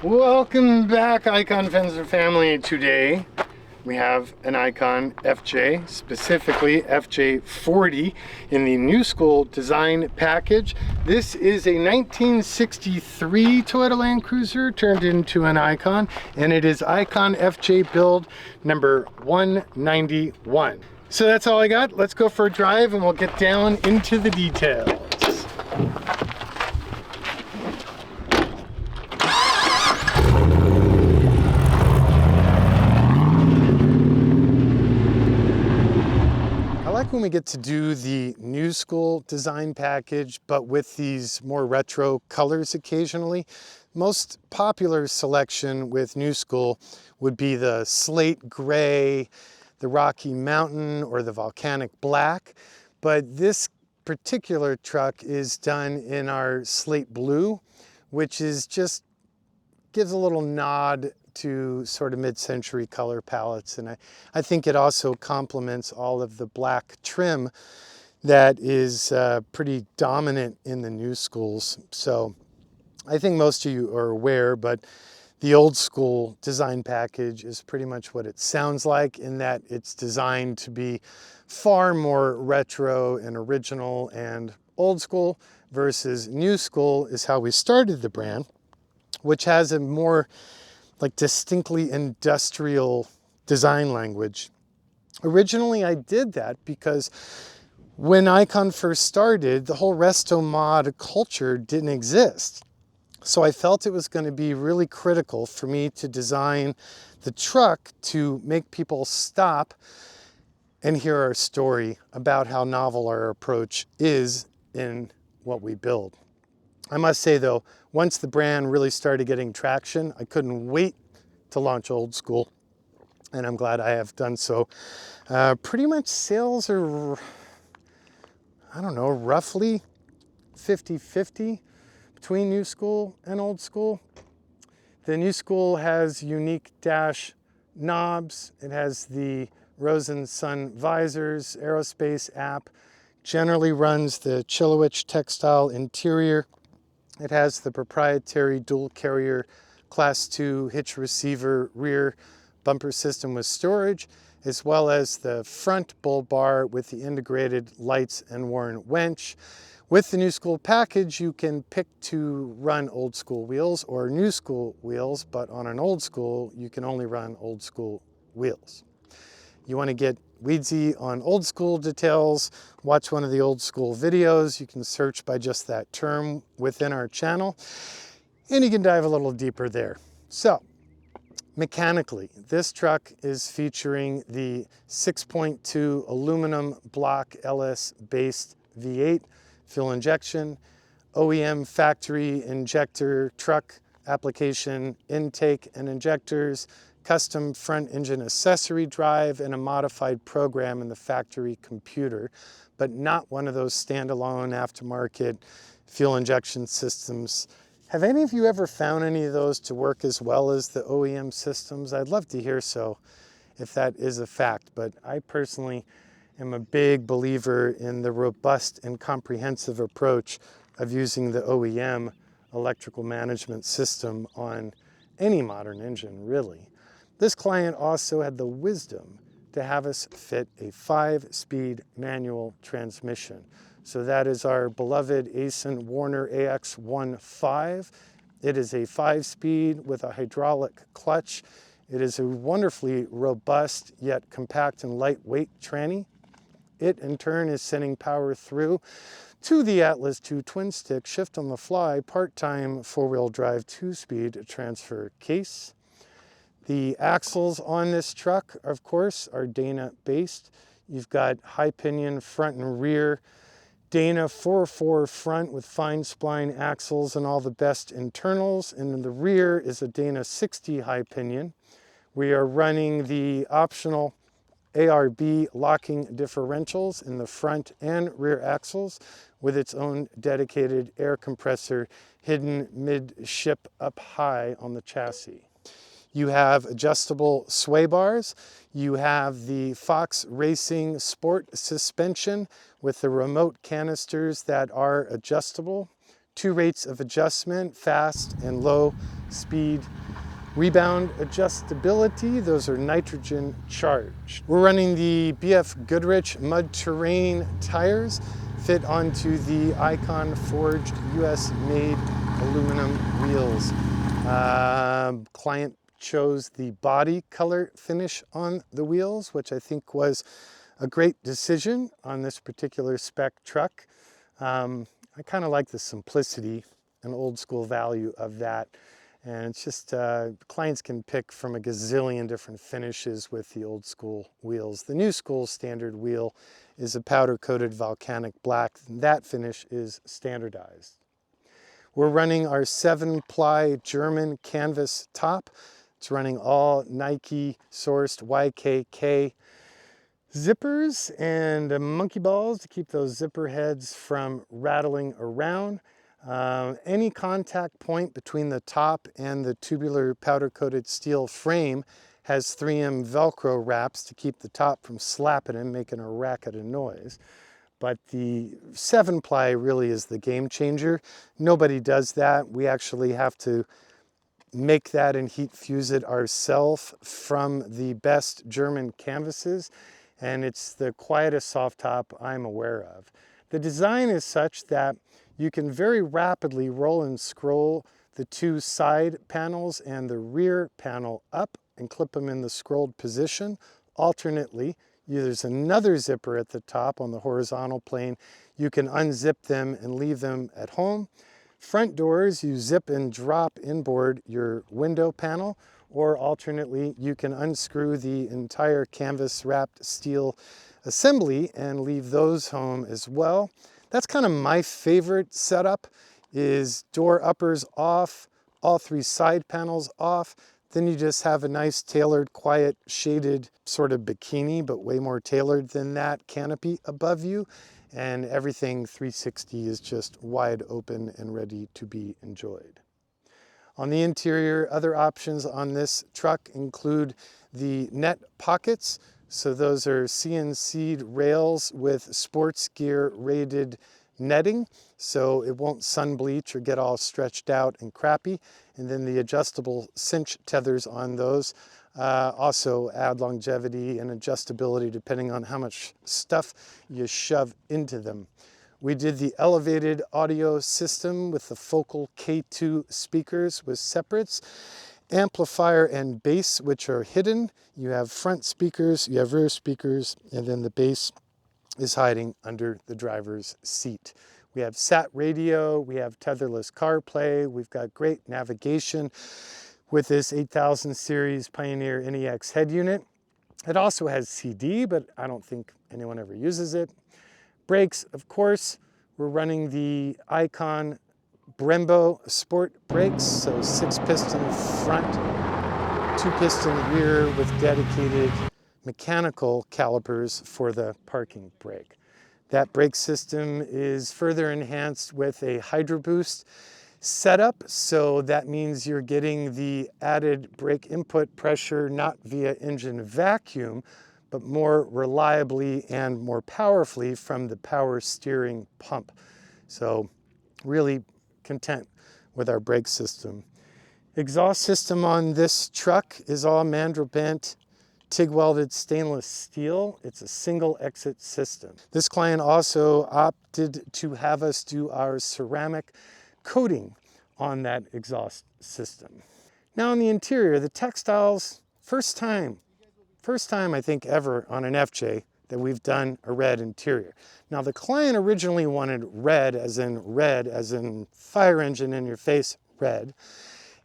Welcome back, Icon fans and family. Today we have an Icon FJ, specifically FJ40 in the new school design package. This is a 1963 Toyota Land Cruiser turned into an Icon, and it is Icon FJ build number 191. So that's all I got. Let's go for a drive and we'll get down into the details. When we get to do the new school design package, but with these more retro colors occasionally. Most popular selection with new school would be the slate gray, the Rocky Mountain, or the volcanic black. But this particular truck is done in our slate blue, which is just gives a little nod to sort of mid-century color palettes, and I think it also complements all of the black trim that is pretty dominant in the new schools. So I think most of you are aware, but the old school design package is pretty much what it sounds like, in that it's designed to be far more retro and original and old school, versus new school is how we started the brand, which has a more like distinctly industrial design language. Originally, I did that because when Icon first started, the whole resto mod culture didn't exist. So I felt it was going to be really critical for me to design the truck to make people stop and hear our story about how novel our approach is in what we build. I must say though, once the brand really started getting traction, I couldn't wait to launch old school, and I'm glad I have done so. Pretty much sales are, I don't know, roughly 50-50 between new school and old school. The new school has unique dash knobs. It has the Rose and Sun visors, aerospace app, generally runs the Chilowich textile interior. It has the proprietary dual carrier Class 2 hitch receiver rear bumper system with storage, as well as the front bull bar with the integrated lights and Warren winch. With the new school package, you can pick to run old school wheels or new school wheels, but on an old school, you can only run old school wheels. You want to get weedsy on old school details, watch one of the old school videos. You can search by just that term within our channel, and you can dive a little deeper there. So, mechanically, this truck is featuring the 6.2 aluminum block LS-based V8 fuel injection, OEM factory injector truck application intake and injectors, custom front engine accessory drive, and a modified program in the factory computer, but not one of those standalone aftermarket fuel injection systems. Have any of you ever found any of those to work as well as the OEM systems? I'd love to hear so, if that is a fact, but I personally am a big believer in the robust and comprehensive approach of using the OEM electrical management system on any modern engine, really. This client also had the wisdom to have us fit a 5-speed manual transmission. So that is our beloved Aisin Warner AX15. It is a 5-speed with a hydraulic clutch. It is a wonderfully robust yet compact and lightweight tranny. It in turn is sending power through to the Atlas 2 twin-stick shift-on-the-fly part-time 4-wheel drive 2-speed transfer case. The axles on this truck, of course, are Dana-based. You've got high pinion front and rear, Dana 4/4 front with fine spline axles and all the best internals, and in the rear is a Dana 60 high pinion. We are running the optional ARB locking differentials in the front and rear axles with its own dedicated air compressor hidden mid-ship up high on the chassis. You have adjustable sway bars. You have the Fox Racing Sport suspension with the remote canisters that are adjustable 2 rates of adjustment, fast and low speed. Rebound adjustability, those are nitrogen charged. We're running the BF Goodrich mud terrain tires, fit onto the Icon forged US made aluminum wheels. Client chose the body color finish on the wheels, which I think was a great decision on this particular spec truck. I kind of like the simplicity and old school value of that. And it's just, clients can pick from a gazillion different finishes with the old school wheels. The new school standard wheel is a powder coated volcanic black. That finish is standardized. We're running our 7-ply German canvas top. It's running all Nike sourced YKK zippers and monkey balls to keep those zipper heads from rattling around. Any contact point between the top and the tubular powder-coated steel frame has 3M Velcro wraps to keep the top from slapping and making a racket of noise. But the 7-ply really is the game changer. Nobody does that. We actually have to make that and heat fuse it ourselves from the best German canvases. And it's the quietest soft top I'm aware of. The design is such that you can very rapidly roll and scroll the 2 side panels and the rear panel up and clip them in the scrolled position. Alternately, there's another zipper at the top on the horizontal plane. You can unzip them and leave them at home. Front doors, you zip and drop inboard your window panel, or alternately, you can unscrew the entire canvas wrapped steel assembly and leave those home as well. That's kind of my favorite setup, is door uppers off, all 3 side panels off. Then you just have a nice tailored, quiet, shaded sort of bikini, but way more tailored than that canopy above you. And everything 360 is just wide open and ready to be enjoyed. On the interior, other options on this truck include the net pockets. So those are CNC'd rails with sports gear rated netting, so it won't sun bleach or get all stretched out and crappy. And then the adjustable cinch tethers on those also add longevity and adjustability depending on how much stuff you shove into them. We did the elevated audio system with the Focal K2 speakers with separates, amplifier and bass, which are hidden. You have front speakers, you have rear speakers, and then the bass is hiding under the driver's seat. We have sat radio, we have tetherless CarPlay, we've got great navigation with this 8000 series Pioneer NEX head unit. It also has CD, but I don't think anyone ever uses it. Brakes, of course, we're running the Icon Brembo Sport brakes, so 6-piston front, 2-piston rear with dedicated mechanical calipers for the parking brake. That brake system is further enhanced with a Hydro Boost setup, so that means you're getting the added brake input pressure not via engine vacuum, but more reliably and more powerfully from the power steering pump. So really content with our brake system. Exhaust system on this truck is all mandrel bent, TIG welded stainless steel. It's a single exit system. This client also opted to have us do our ceramic coating on that exhaust system. Now on the interior, the textiles, first time I think ever on an FJ that we've done a red interior. Now the client originally wanted red as in fire engine in your face red.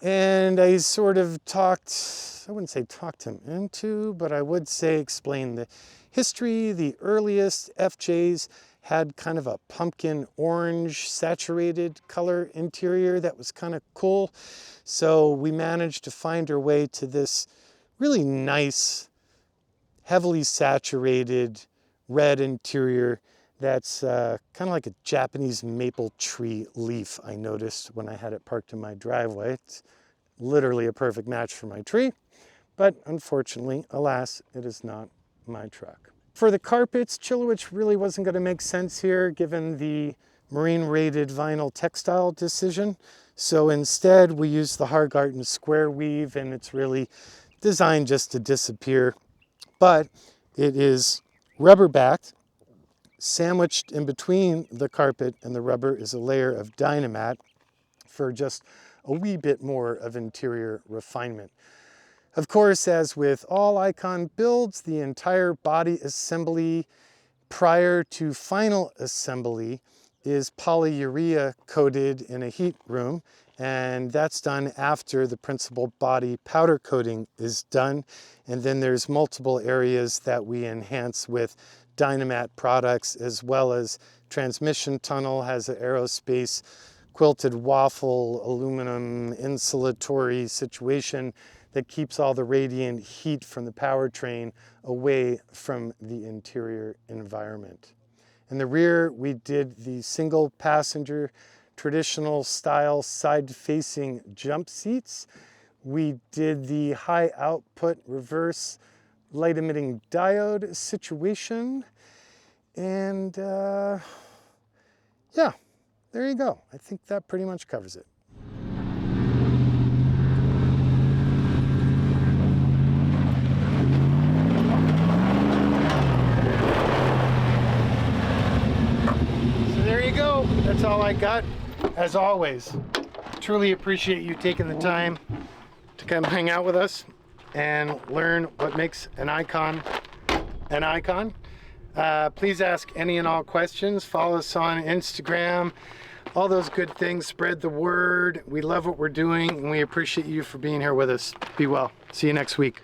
And I sort of I wouldn't say talked him into, but I would say explain the history. The earliest FJs had kind of a pumpkin orange saturated color interior that was kind of cool. So we managed to find our way to this really nice, heavily saturated red interior that's kind of like a Japanese maple tree leaf, I noticed when I had it parked in my driveway. It's literally a perfect match for my tree, but unfortunately, alas, it is not my truck. For the carpets, Chilowich really wasn't going to make sense here given the marine rated vinyl textile decision. So instead we use the Hargarten square weave, and it's really designed just to disappear. But it is rubber backed. Sandwiched in between the carpet and the rubber is a layer of Dynamat for just a wee bit more of interior refinement. Of course, as with all Icon builds, the entire body assembly prior to final assembly is polyurea coated in a heat room, and that's done after the principal body powder coating is done. And then there's multiple areas that we enhance with Dynamat products, as well as transmission tunnel has an aerospace quilted waffle aluminum insulatory situation that keeps all the radiant heat from the powertrain away from the interior environment. In the rear, we did the single passenger traditional style side facing jump seats. We did the high output reverse light emitting diode situation. And yeah, there you go. I think that pretty much covers it. So there you go. That's all I got. As always, truly appreciate you taking the time to come hang out with us and learn what makes an Icon an Icon. Please ask any and all questions. Follow us on Instagram. All those good things. Spread the word. We love what we're doing, and we appreciate you for being here with us. Be well. See you next week.